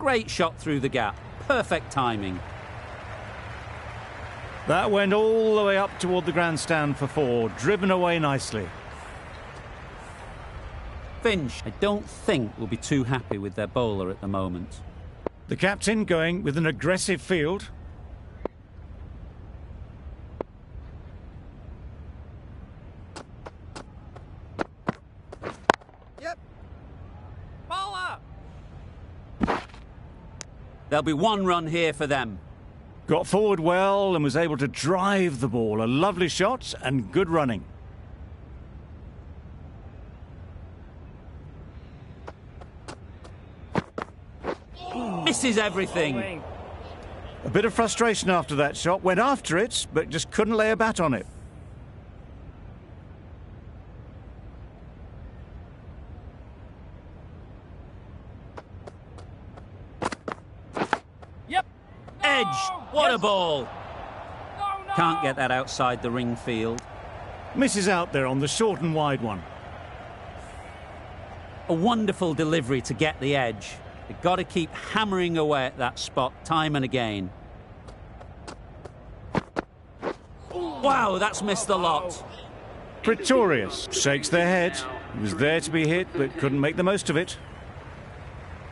Great shot through the gap. Perfect timing. That went all the way up toward the grandstand for 4, driven away nicely. Finch, I don't think, will be too happy with their bowler at the moment. The captain going with an aggressive field. Yep. Bowler! There'll be 1 run here for them. Got forward well and was able to drive the ball. A lovely shot and good running. Misses everything. A bit of frustration after that shot. Went after it, but just couldn't lay a bat on it. Yep. Edge. What a ball. Can't get that outside the ring field. Misses out there on the short and wide one. A wonderful delivery to get the edge. They've got to keep hammering away at that spot time and again. Wow, that's missed the lot. Pretorius shakes their head. He was there to be hit, but couldn't make the most of it.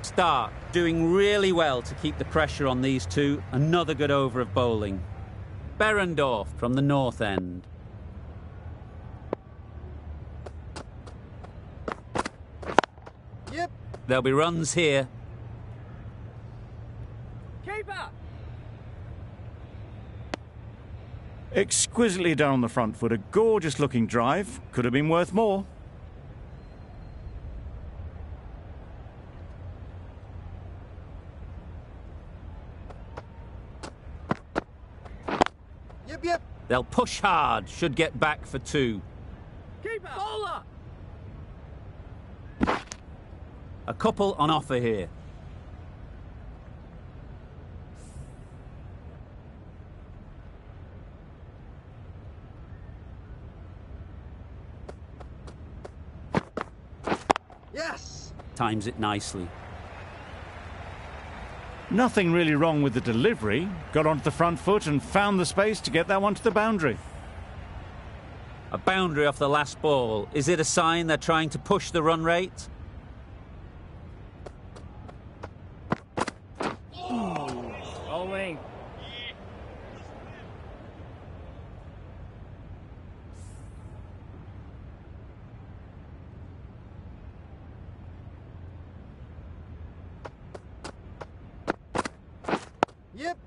Stark doing really well to keep the pressure on these two. Another good over of bowling. Berendorf from the north end. Yep. There'll be runs here. Keeper! Exquisitely done on the front foot. A gorgeous looking drive. Could have been worth more. Yep. They'll push hard. Should get back for 2. Keeper! Bowler! A couple on offer here. Yes! Times it nicely. Nothing really wrong with the delivery. Got onto the front foot and found the space to get that one to the boundary. A boundary off the last ball. Is it a sign they're trying to push the run rate? Bowling. Yep.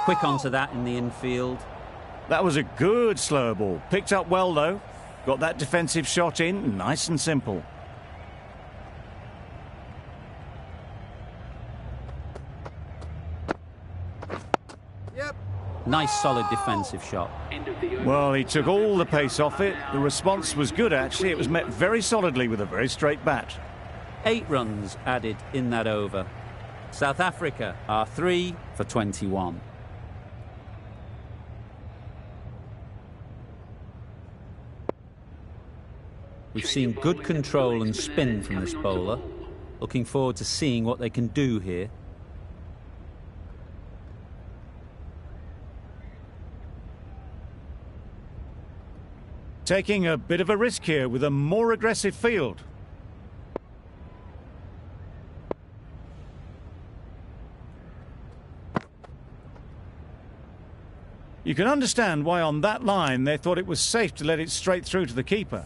Quick onto that in the infield. That was a good slow ball. Picked up well, though. Got that defensive shot in, nice and simple. Yep. Nice, solid defensive shot. Well, he took all the pace off it. The response was good, actually. It was met very solidly with a very straight bat. 8 runs added in that over. South Africa are 3 for 21. We've seen good control and spin from this bowler. Looking forward to seeing what they can do here. Taking a bit of a risk here with a more aggressive field. You can understand why on that line they thought it was safe to let it straight through to the keeper.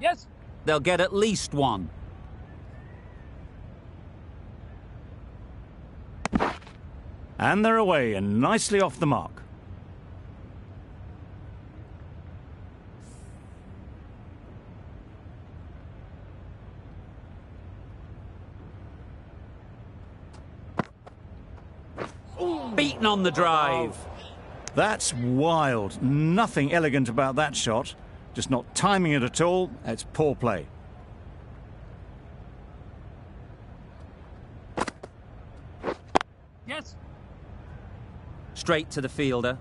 Yes. They'll get at least 1. And they're away and nicely off the mark. Beaten on the drive. That's wild. Nothing elegant about that shot. Just not timing it at all. It's poor play. Yes. Straight to the fielder.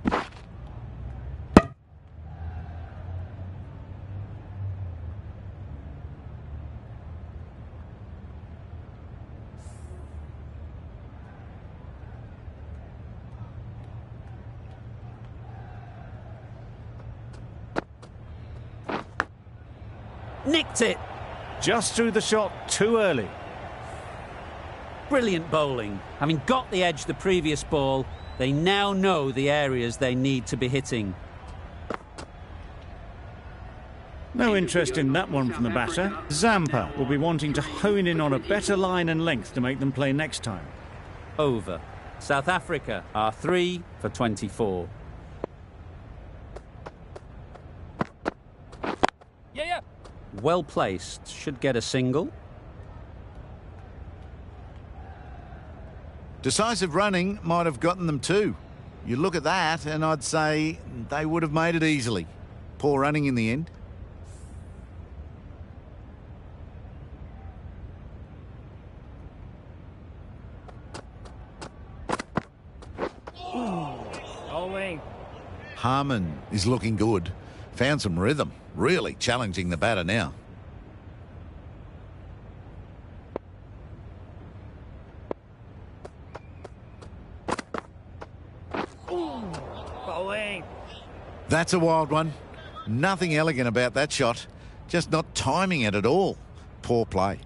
Nicked it. Just threw the shot too early. Brilliant bowling. Having got the edge the previous ball, they now know the areas they need to be hitting. No interest in that one from the batter. Zampa will be wanting to hone in on a better line and length to make them play next time. Over. South Africa are 3 for 24. Yeah. Well placed. Should get a single. Decisive running might have gotten them too. You look at that and I'd say they would have made it easily. Poor running in the end. Bowling. Harmon is looking good. Found some rhythm. Really challenging the batter now. Bowling. That's a wild one. Nothing elegant about that shot. Just not timing it at all. Poor play.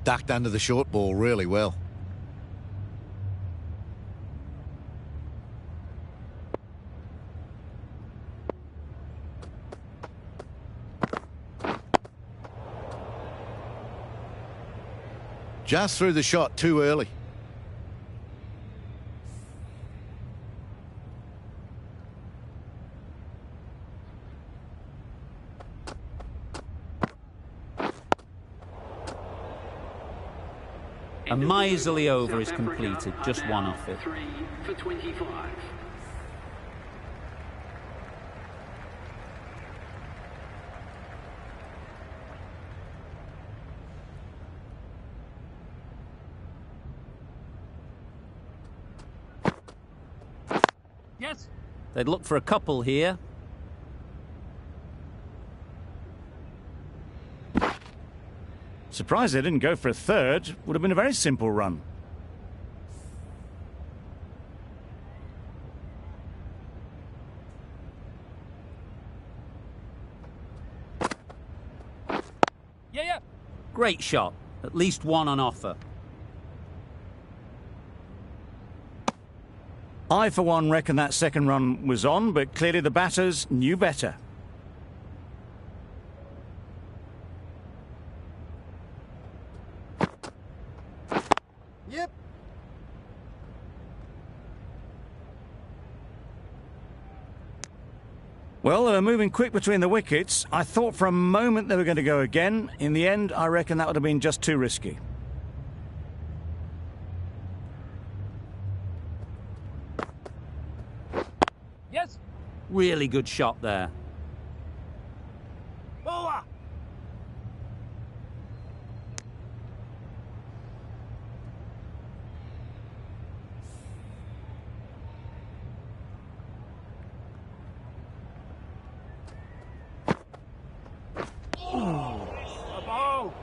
Ducked under the short ball really well. Just threw the shot too early. A miserly over is completed, just one off it. 3 for 25. Yes. They'd look for a couple here. Surprised they didn't go for a third. Would have been a very simple run. Yeah. Great shot. At least one on offer. I, for one, reckon that second run was on, but clearly the batters knew better. Yep. Well, they were moving quick between the wickets. I thought for a moment they were going to go again. In the end, I reckon that would have been just too risky. Yes. Really good shot there. Bowler. A ball.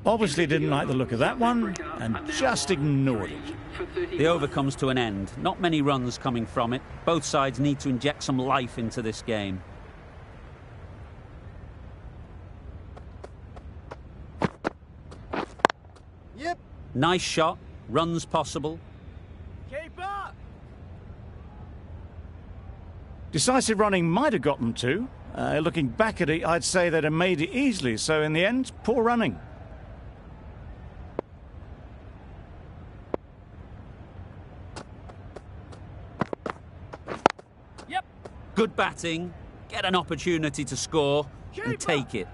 Obviously didn't like the look of that one and just ignored it. The over comes to an end. Not many runs coming from it. Both sides need to inject some life into this game. Yep. Nice shot. Runs possible. Keeper. Decisive running might have got them to. Looking back at it, I'd say they'd have made it easily. So in the end, poor running. Yep. Good batting. Get an opportunity to score and take it.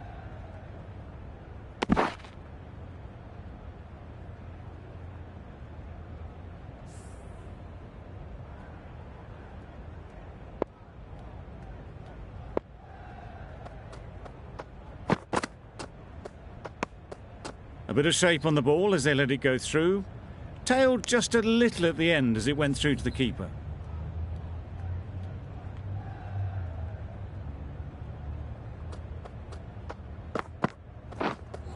A bit of shape on the ball as they let it go through. Tailed just a little at the end as it went through to the keeper.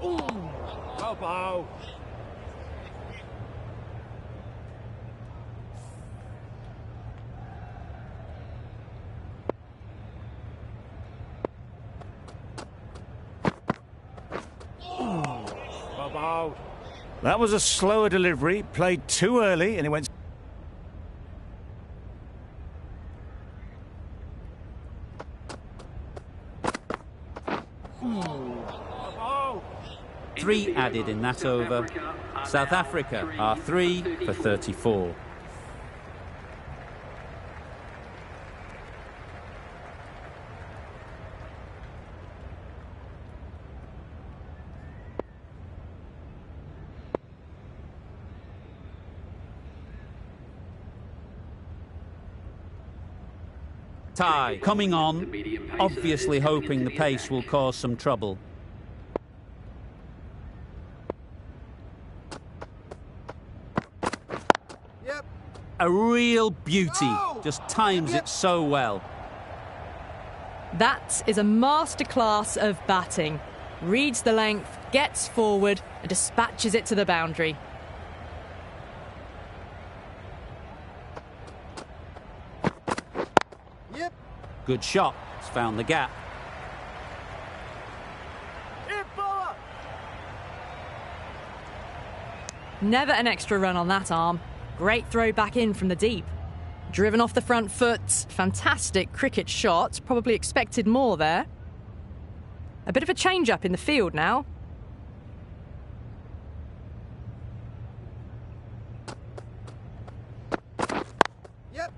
Elbow. Elbow. That was a slower delivery, played too early, and it went... Elbow. 3 added in that over. South Africa are 3 for 34. Tie coming on, obviously hoping the pace will cause some trouble. Yep. A real beauty, just times it so well. That is a masterclass of batting. Reads the length, gets forward and dispatches it to the boundary. Yep. Good shot, it's found the gap. Hit bowler. Never an extra run on that arm. Great throw back in from the deep. Driven off the front foot, fantastic cricket shot. Probably expected more there. A bit of a change-up in the field now. Yep.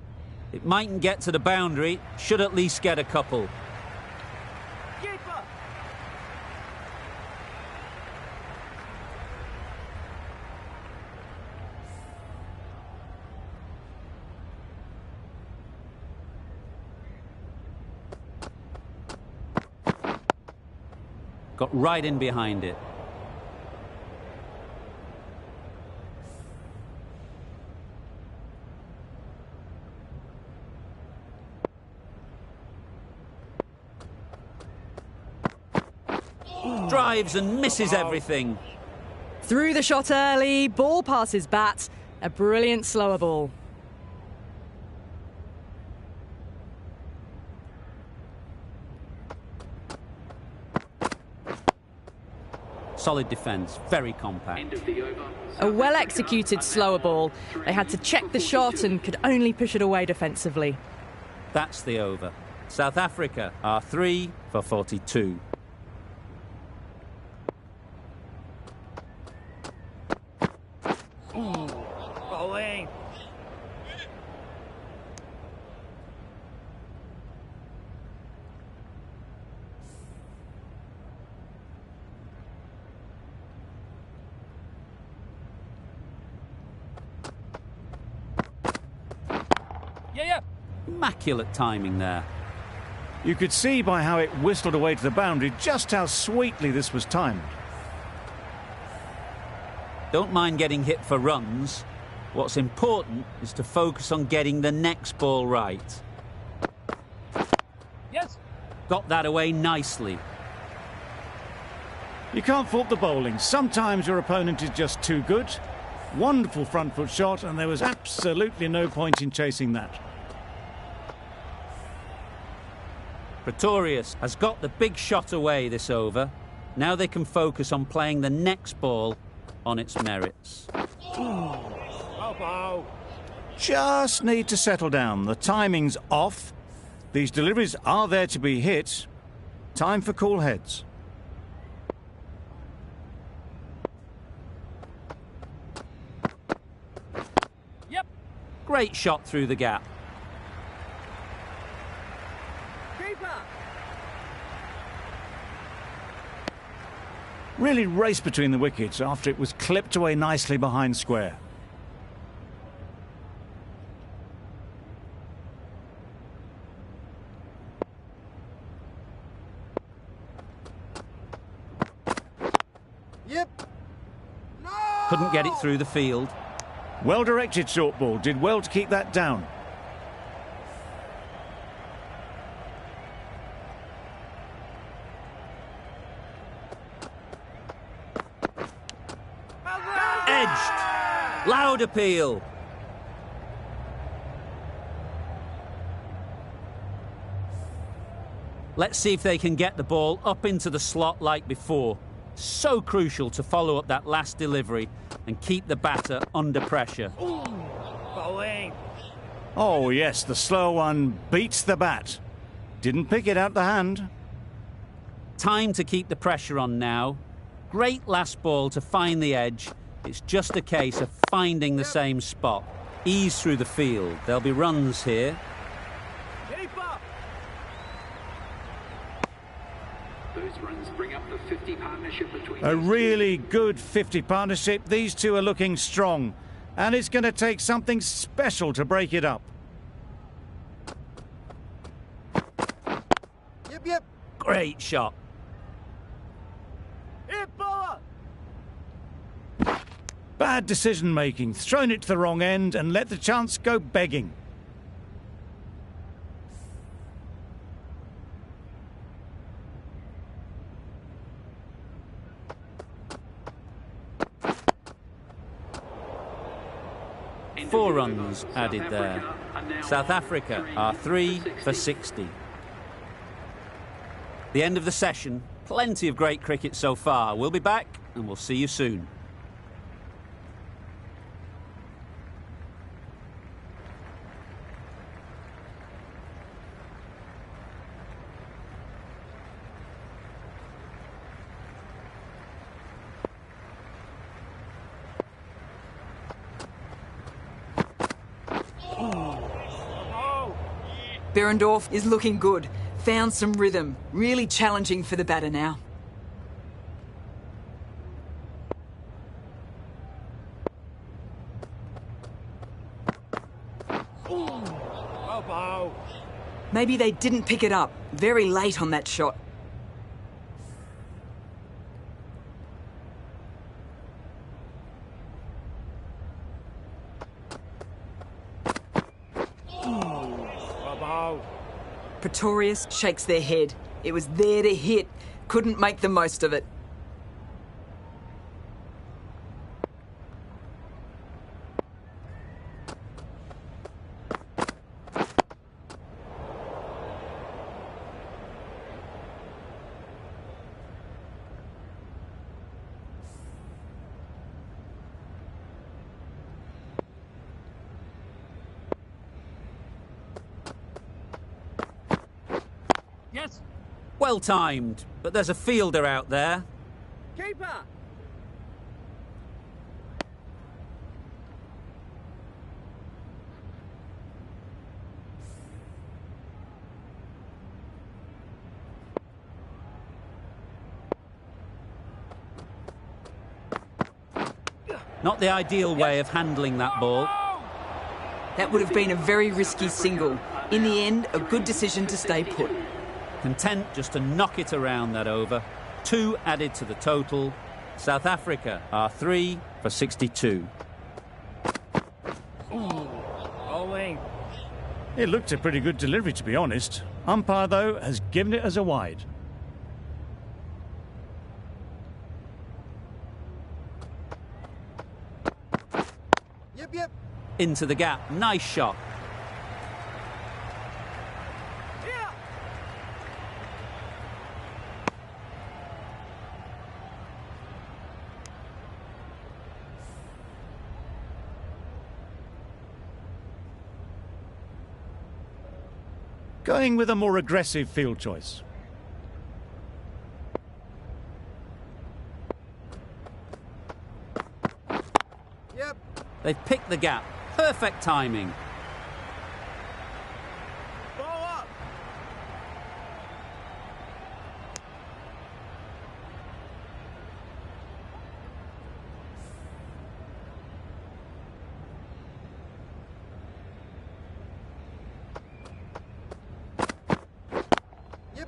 It mightn't get to the boundary, should at least get a couple. Keeper. Got right in behind it. Drives and misses everything. Through the shot early, ball passes bat. A brilliant slower ball. Solid defence, very compact. A well-executed slower ball. They had to check the shot and could only push it away defensively. That's the over. South Africa are 3 for 42. Bowling. Yeah. Immaculate timing there. You could see by how it whistled away to the boundary just how sweetly this was timed. Don't mind getting hit for runs. What's important is to focus on getting the next ball right. Yes. Got that away nicely. You can't fault the bowling. Sometimes your opponent is just too good. Wonderful front foot shot, and there was absolutely no point in chasing that. Pretorius has got the big shot away this over. Now they can focus on playing the next ball on its merits. Elbow. Just need to settle down. The timing's off. These deliveries are there to be hit. Time for cool heads. Yep. Great shot through the gap. Keeper. Really raced between the wickets after it was clipped away nicely behind square. Yep. No. Couldn't get it through the field. Well directed short ball. Did well to keep that down. Edged. Loud appeal. Let's see if they can get the ball up into the slot like before. So crucial to follow up that last delivery and keep the batter under pressure. Bowling. Oh, yes, the slow one beats the bat. Didn't pick it out the hand. Time to keep the pressure on now. Great last ball to find the edge. It's just a case of finding the same spot. Ease through the field. There'll be runs here. Keeper. Those runs bring up the 50 partnership between A really good 50 partnership. These two are looking strong. And it's going to take something special to break it up. Yep. Great shot. Hit bowler. Bad decision-making. Thrown it to the wrong end and let the chance go begging. Four runs added there. South Africa are 3 for 60. The end of the session. Plenty of great cricket so far. We'll be back and we'll see you soon. Behrendorff is looking good. Found some rhythm. Really challenging for the batter now. Bow. Maybe they didn't pick it up. Very late on that shot. Bow. Pretorius shakes their head. It was there to hit. Couldn't make the most of it. Yes. Well timed, but there's a fielder out there. Keeper. Not the ideal way of handling that ball. That would have been a very risky single. In the end, a good decision to stay put. Content just to knock it around that over. 2 added to the total. South Africa are 3 for 62. Bowling. It looked a pretty good delivery, to be honest. Umpire, though, has given it as a wide. Yep. Into the gap. Nice shot. Here. Going with a more aggressive field choice. Yep. They've picked the gap. Perfect timing. Bowler.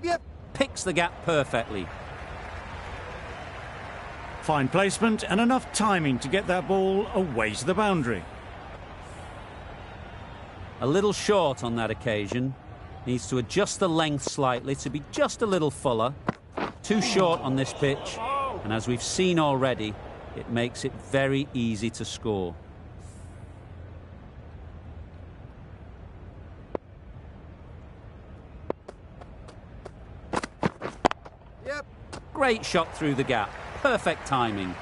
Yep. Picks the gap perfectly. Fine placement and enough timing to get that ball away to the boundary. A little short on that occasion. Needs to adjust the length slightly to be just a little fuller. Too short on this pitch. And as we've seen already, It makes it very easy to score. Yep. Great shot through the gap. Perfect timing.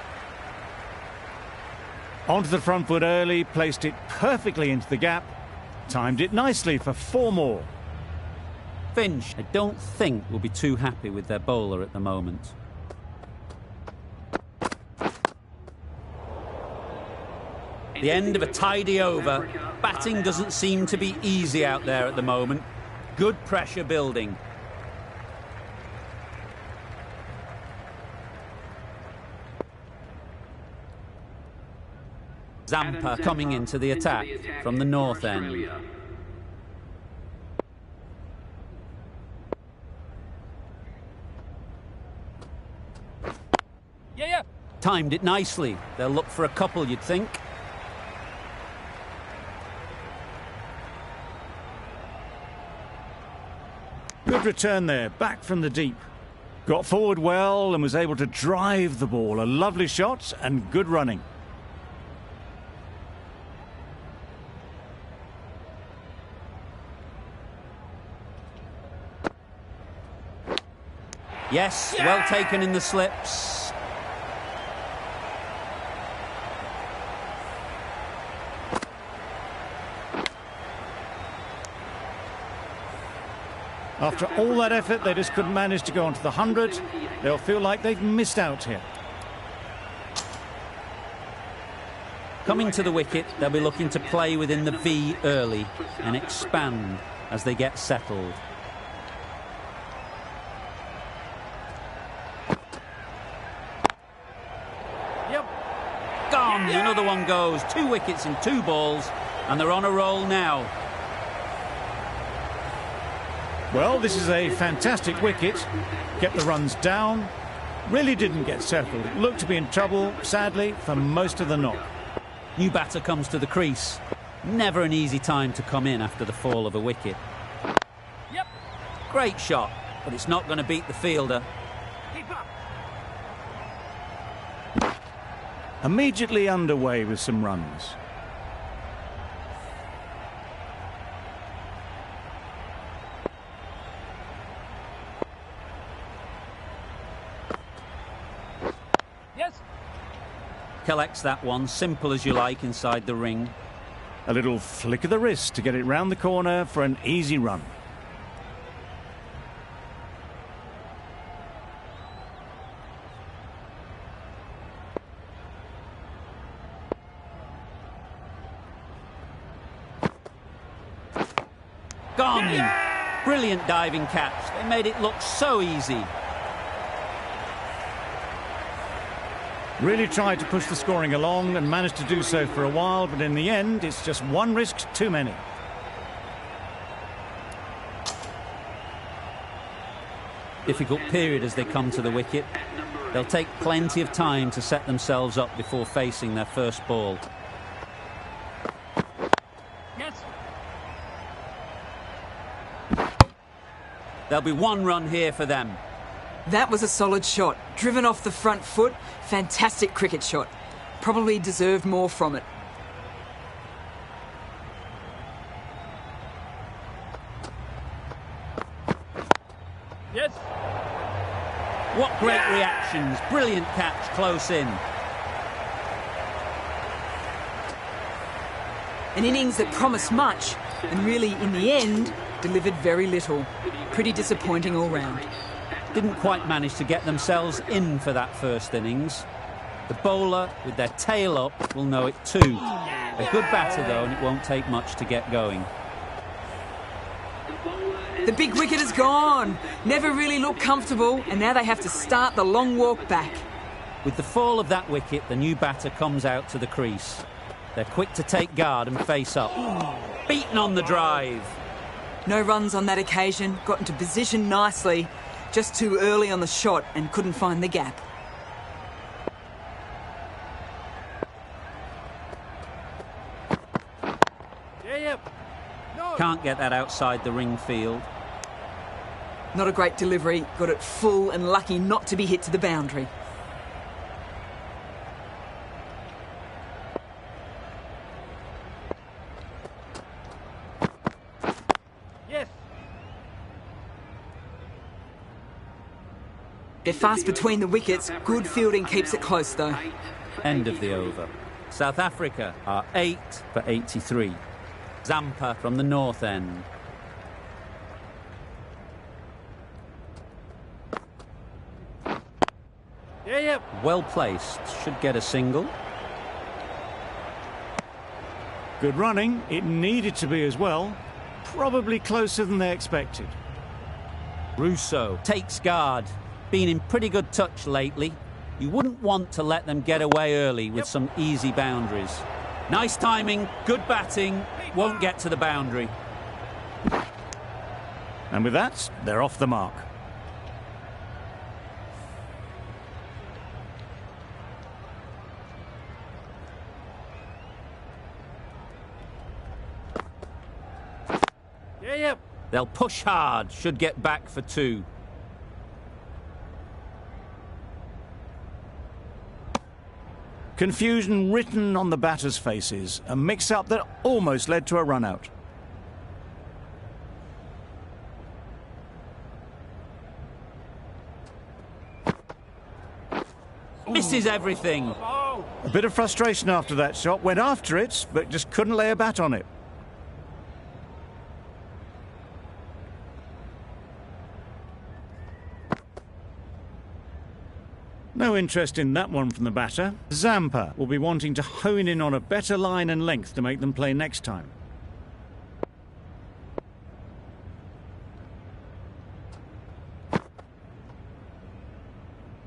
Onto the front foot early, placed it perfectly into the gap. Timed it nicely for 4 more. Finch, I don't think, will be too happy with their bowler at the moment. The end of a tidy over. Batting doesn't seem to be easy out there at the moment. Good pressure building. Zampa coming into the attack from the north end. Yeah. Timed it nicely. They'll look for a couple, you'd think. Good return there, back from the deep. Got forward well and was able to drive the ball. A lovely shot and good running. Yes, well taken in the slips. After all that effort, they just couldn't manage to go onto the 100. They'll feel like they've missed out here. Coming to the wicket, they'll be looking to play within the V early and expand as they get settled. Yep. Gone! Another one goes. 2 wickets in 2 balls, and they're on a roll now. Well, this is a fantastic wicket. Kept the runs down. Really didn't get settled. It looked to be in trouble, sadly, for most of the knock. New batter comes to the crease. Never an easy time to come in after the fall of a wicket. Yep. Great shot, but it's not going to beat the fielder. Keep up. Immediately underway with some runs. Yes. Collects that one, simple as you like, inside the ring. A little flick of the wrist to get it round the corner for an easy run. Gone! Brilliant diving catch. They made it look so easy. Really tried to push the scoring along and managed to do so for a while, but in the end, it's just one risk too many. Difficult period as they come to the wicket. They'll take plenty of time to set themselves up before facing their first ball. Yes. There'll be 1 run here for them. That was a solid shot. Driven off the front foot. Fantastic cricket shot. Probably deserved more from it. Yes. What great reactions. Brilliant catch close in. An innings that promised much and really, in the end, delivered very little. Pretty disappointing all round. Didn't quite manage to get themselves in for that first innings. The bowler, with their tail up, will know it too. A good batter, though, and it won't take much to get going. The big wicket is gone. Never really looked comfortable, and now they have to start the long walk back. With the fall of that wicket, the new batter comes out to the crease. They're quick to take guard and face up. Beaten on the drive. No runs on that occasion. Got into position nicely. Just too early on the shot and couldn't find the gap. Yeah. No. Can't get that outside the ring field. Not a great delivery. Got it full and lucky not to be hit to the boundary. fast between the wickets. Good fielding keeps it close, though. End of the over. South Africa are 8 for 83. Zampa from the north end. Yeah. Well placed. Should get a single. Good running. It needed to be as well. Probably closer than they expected. Russo takes guard. Been in pretty good touch lately. You wouldn't want to let them get away early with some easy boundaries. Nice timing, good batting, won't get to the boundary. And with that, they're off the mark. Yeah. They'll push hard, should get back for 2. Confusion written on the batters' faces. A mix-up that almost led to a run-out. Misses everything. A bit of frustration after that shot. Went after it, but just couldn't lay a bat on it. No interest in that one from the batter. Zampa will be wanting to hone in on a better line and length to make them play next time.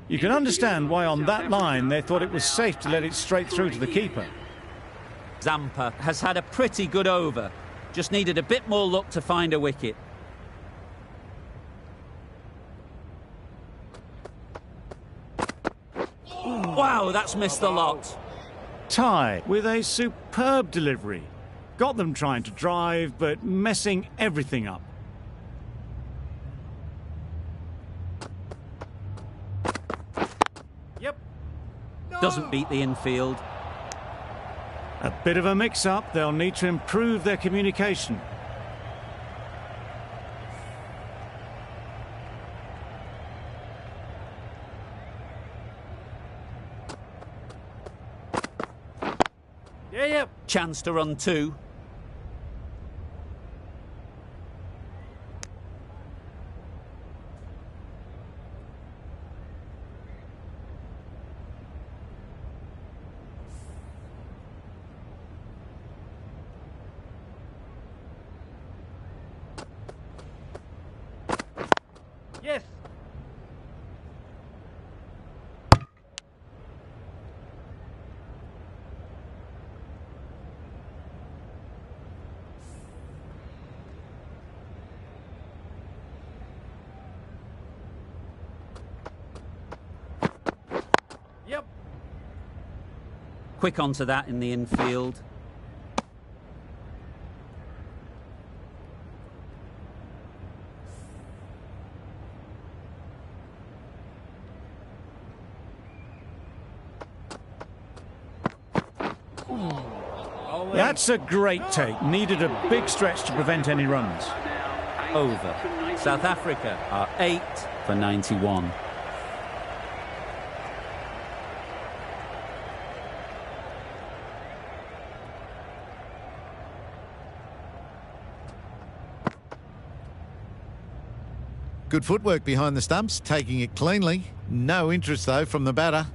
You can understand why on that line they thought it was safe to let it straight through to the keeper. Zampa has had a pretty good over. Just needed a bit more luck to find a wicket. Wow, that's missed the lot. Ty with a superb delivery. Got them trying to drive, but messing everything up. Yep. Doesn't beat the infield. A bit of a mix-up. They'll need to improve their communication. Yeah. Chance to run 2. Yes. Yep. Quick onto that in the infield. That's a great take. Needed a big stretch to prevent any runs. Over. South Africa are 8 for 91. Good footwork behind the stumps, taking it cleanly. No interest, though, from the batter.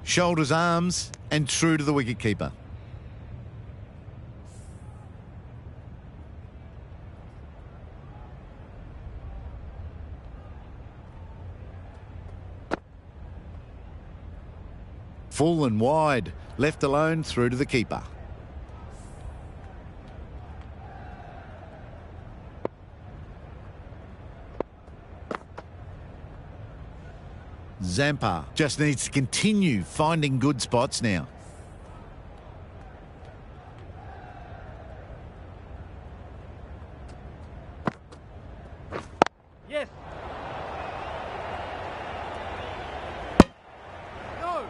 Shoulders, arms, and true to the wicketkeeper. Full and wide, left alone through to the keeper. Zampa just needs to continue finding good spots now. Yes. No.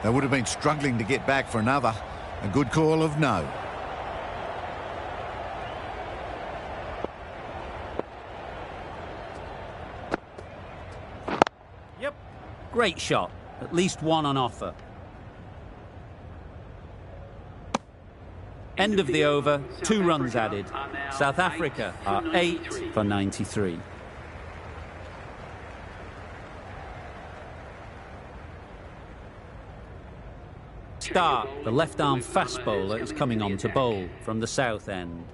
They would have been struggling to get back for another. A good call of no. Yep. Great shot. At least one on offer. End of the over. 2 runs added. South Africa are 8 for 93. Start, the left-arm fast bowler, is coming on to bowl from the south end.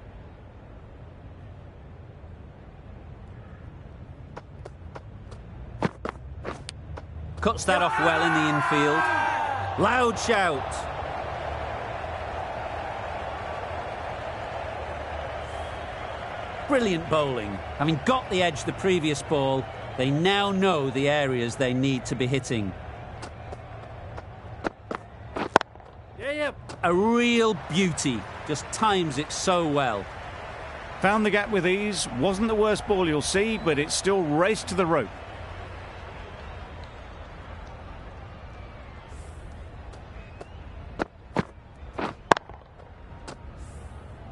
Cuts that off well in the infield. Loud shout. Brilliant bowling. Having got the edge the previous ball, they now know the areas they need to be hitting. A real beauty. Just times it so well. Found the gap with ease. Wasn't the worst ball you'll see, but it still raced to the rope.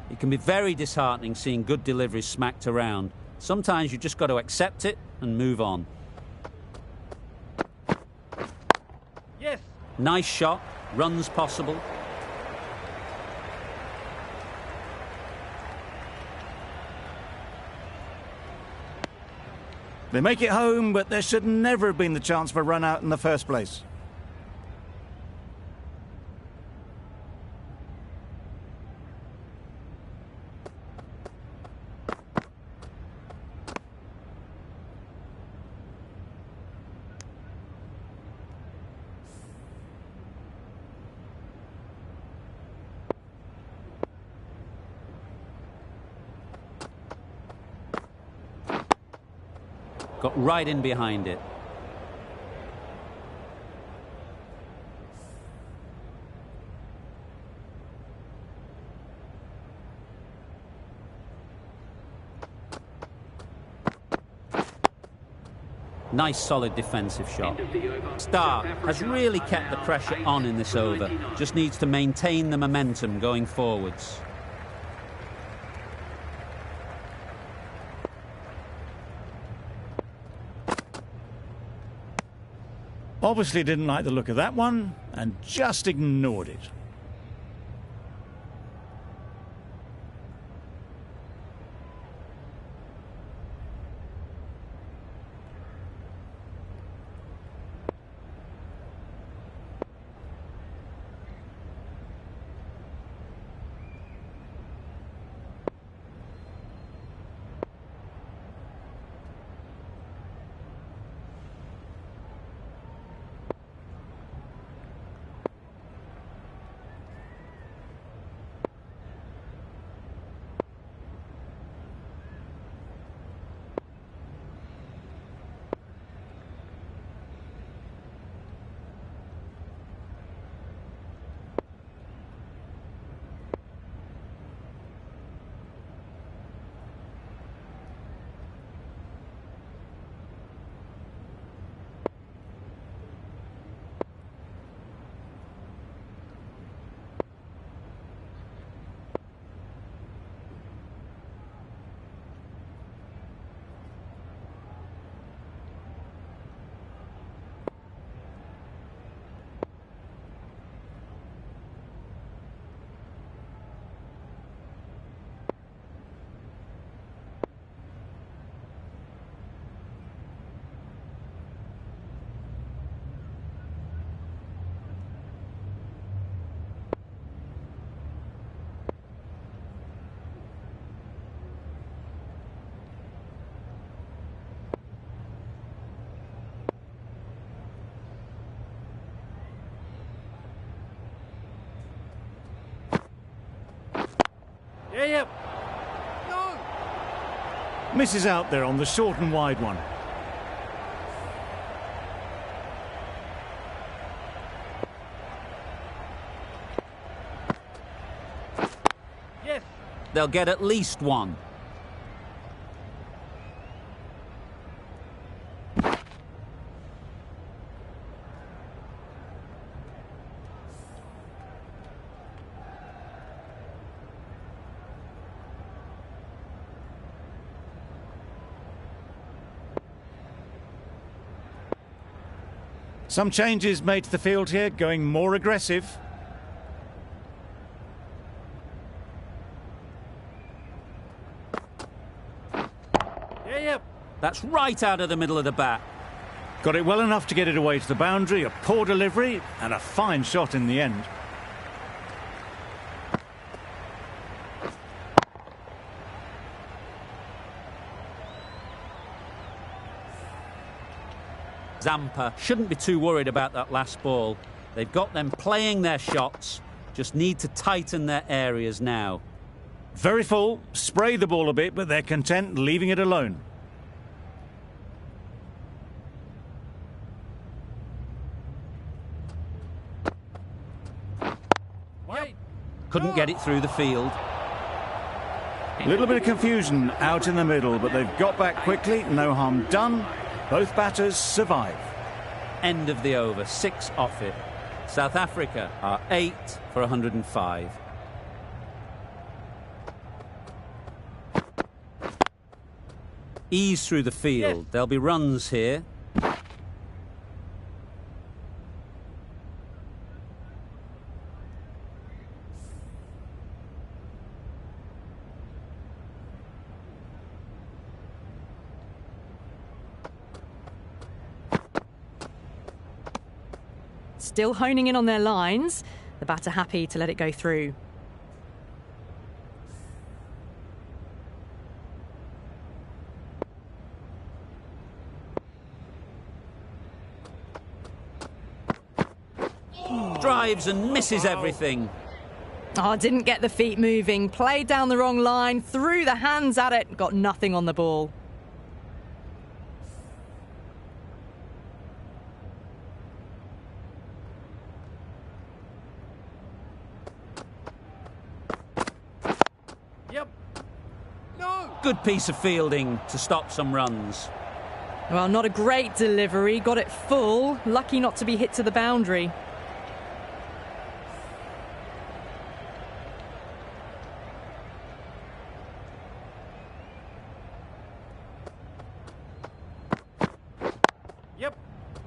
It can be very disheartening seeing good deliveries smacked around. Sometimes you just got to accept it and move on. Yes. Nice shot. Runs possible. They make it home, but there should never have been the chance for a run out in the first place. Got right in behind it. Nice solid defensive shot. Stark has really kept the pressure on in this over. Just needs to maintain the momentum going forwards. Obviously didn't like the look of that one and just ignored it. Yep. Misses out there on the short and wide one. Yes. They'll get at least one. Some changes made to the field here, going more aggressive. Yeah. That's right out of the middle of the bat. Got it well enough to get it away to the boundary, a poor delivery and a fine shot in the end. Zampa shouldn't be too worried about that last ball. They've got them playing their shots, just need to tighten their areas now. Very full, spray the ball a bit, but they're content leaving it alone. Wait. Couldn't get it through the field. A little bit of confusion out in the middle, but they've got back quickly, no harm done. Both batters survive. End of the over, 6 off it. South Africa are 8 for 105. Ease through the field. Yes. There'll be runs here. Still honing in on their lines. The batter happy to let it go through. Drives and misses everything. Oh, didn't get the feet moving. Played down the wrong line. Threw the hands at it. Got nothing on the ball. Yep. No. Good piece of fielding to stop some runs. Well, not a great delivery. Got it full. Lucky not to be hit to the boundary. Yep.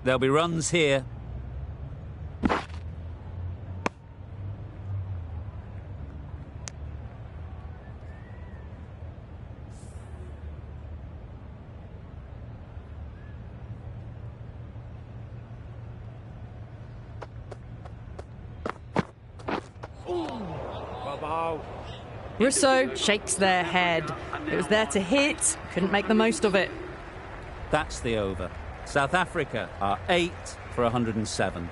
There'll be runs here. Russo shakes their head. It was there to hit. Couldn't make the most of it. That's the over. South Africa are 8 for 107.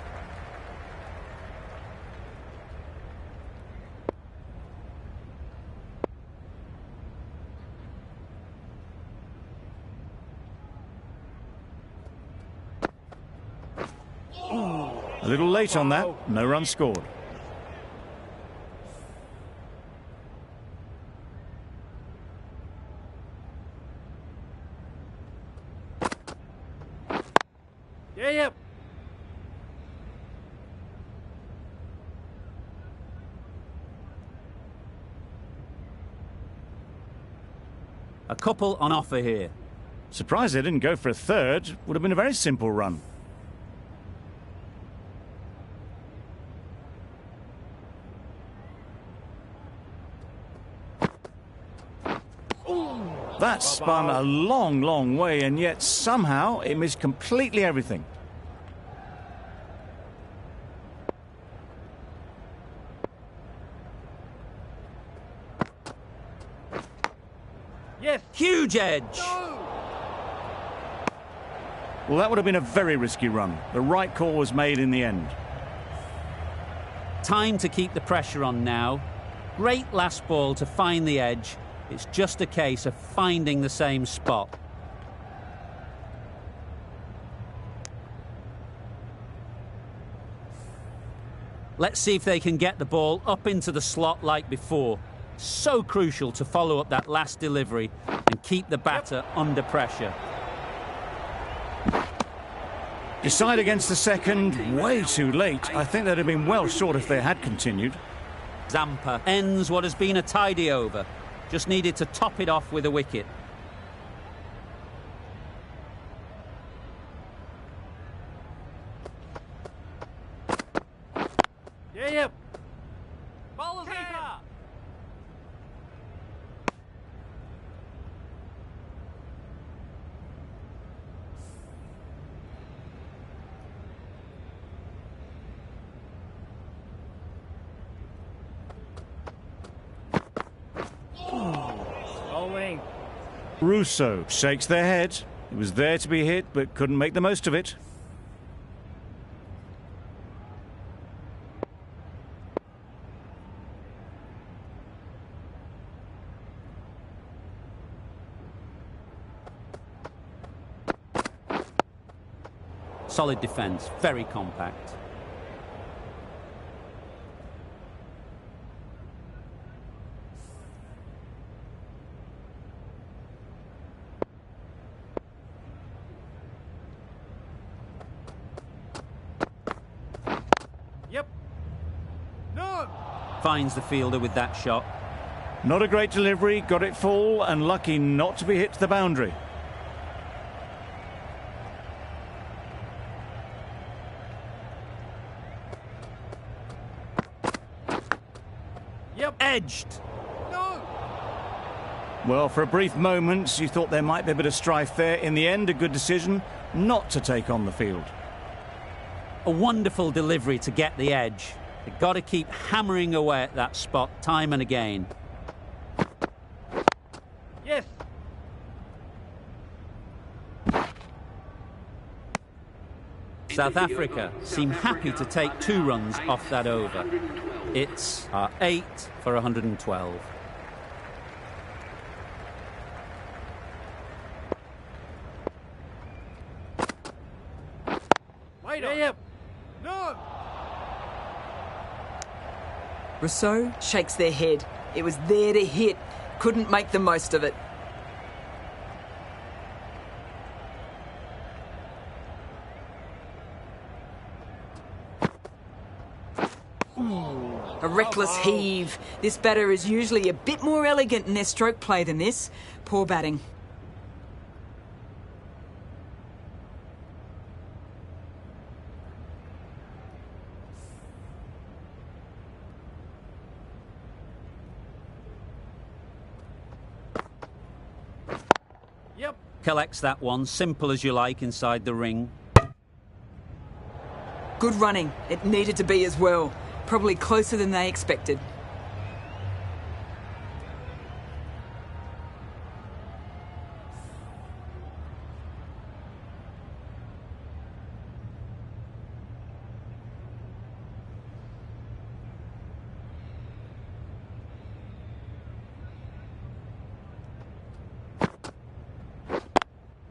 A little late on that, no run scored. Yep. A couple on offer here. Surprised they didn't go for a third. Would have been a very simple run. That spun a long, long way, and yet somehow it missed completely everything. Yes. Huge edge. Well, that would have been a very risky run. The right call was made in the end. Time to keep the pressure on now. Great last ball to find the edge. It's just a case of finding the same spot. Let's see if they can get the ball up into the slot like before. So crucial to follow up that last delivery and keep the batter under pressure. Decide against the second, way too late. I think they'd have been well short if they had continued. Zampa ends what has been a tidy over. Just needed to top it off with a wicket. Yep. Ball keeper! Bowling. Russo shakes their head. He was there to be hit, but couldn't make the most of it. Solid defence, very compact. Yep. No. Finds the fielder with that shot. Not a great delivery, got it full, and lucky not to be hit to the boundary. Yep. Edged. No. Well, for a brief moment, you thought there might be a bit of strife there. In the end, a good decision not to take on the field. A wonderful delivery to get the edge. They've got to keep hammering away at that spot time and again. Yes. South Africa seem happy to take 2 runs off that over. It's 8 for 112. Wait. Yep. No. Rousseau shakes their head. It was there to hit. Couldn't make the most of it. A reckless heave. This batter is usually a bit more elegant in their stroke play than this. Poor batting. Yep. Collects that one, simple as you like, inside the ring. Good running. It needed to be as well. Probably closer than they expected.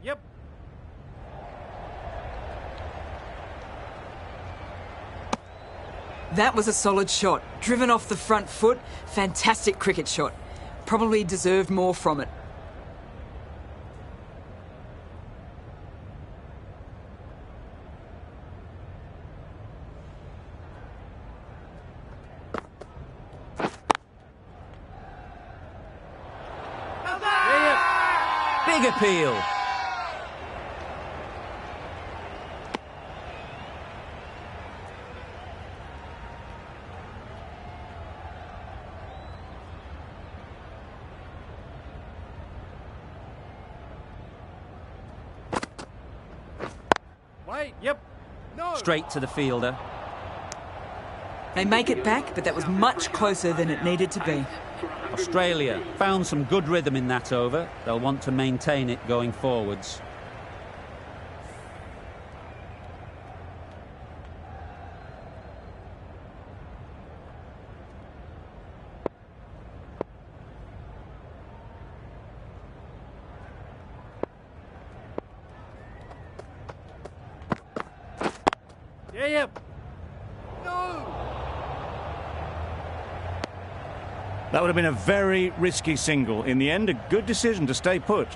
Yep. That was a solid shot. Driven off the front foot. Fantastic cricket shot. Probably deserved more from it. Big appeal. Wait. Yep. No. Straight to the fielder. They make it back, but that was much closer than it needed to be. Australia found some good rhythm in that over. They'll want to maintain it going forwards. Yep. No. That would have been a very risky single. In the end, a good decision to stay put.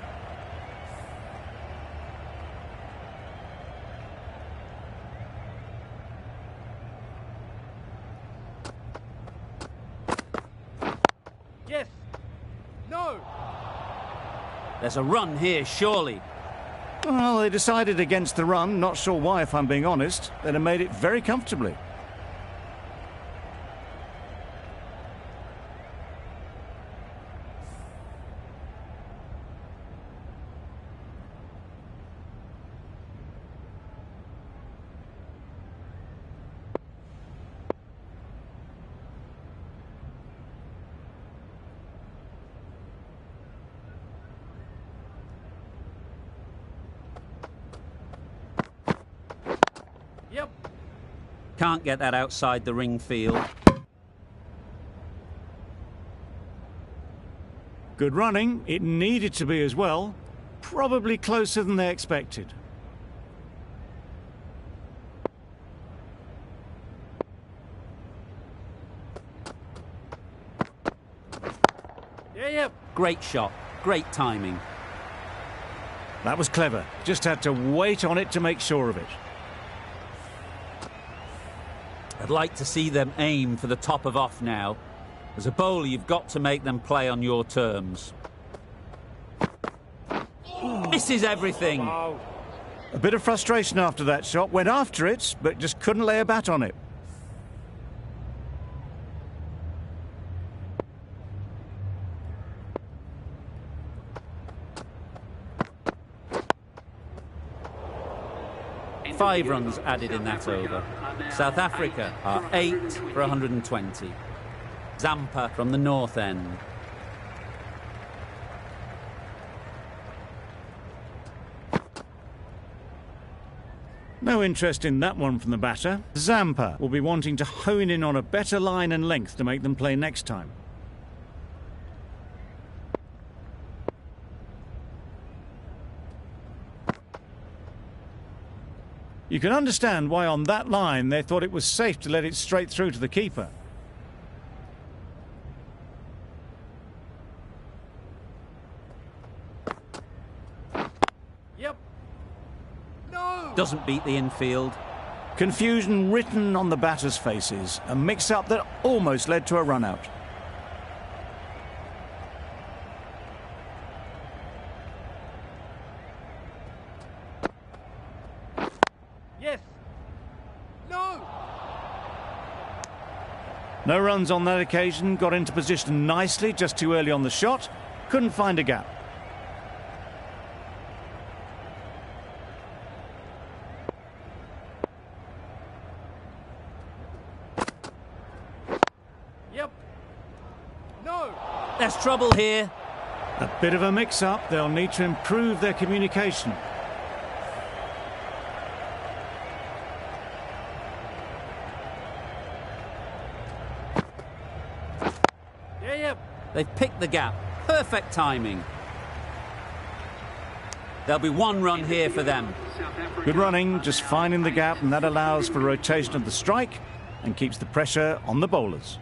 Yes. No. There's a run here, surely. Well, they decided against the run. Not sure why, if I'm being honest. They'd have made it very comfortably. Can't get that outside the ring field. Good running. It needed to be as well. Probably closer than they expected. Yeah. Great shot. Great timing. That was clever. Just had to wait on it to make sure of it. I'd like to see them aim for the top of off now. As a bowler, you've got to make them play on your terms. Misses everything. A bit of frustration after that shot. Went after it, but just couldn't lay a bat on it. Five runs added in that over. South Africa are 8 for 120. Zampa from the north end. No interest in that one from the batter. Zampa will be wanting to hone in on a better line and length to make them play next time. You can understand why on that line they thought it was safe to let it straight through to the keeper. Yep. No. Doesn't beat the infield. Confusion written on the batters' faces. A mix-up that almost led to a run-out. Yes. No. No runs on that occasion. Got into position nicely, just too early on the shot. Couldn't find a gap. Yep. No. There's trouble here. A bit of a mix-up. They'll need to improve their communication. Yeah. They've picked the gap. Perfect timing. There'll be one run here for them. Good running, just finding the gap, and that allows for rotation of the strike and keeps the pressure on the bowlers.